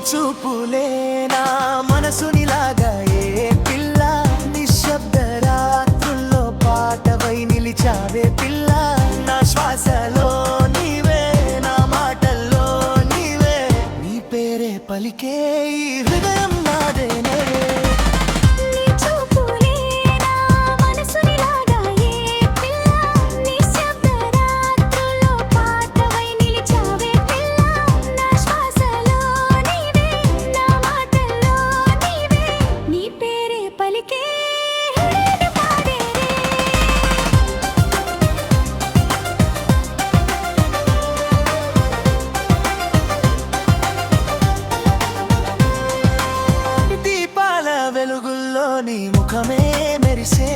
చూపులే నా మనసునిలాగా ఏ పిల్ల నిశ్శబ్ద రాత్రుల్లో పాటవై నిలిచావే పిల్ల నా శ్వాసలో నీవే నా మాటల్లో నీవే నీ పేరే పలికే ఈ హృదయం నాదేనే వెలుగుల్లో నీ ముఖమే మెరిసే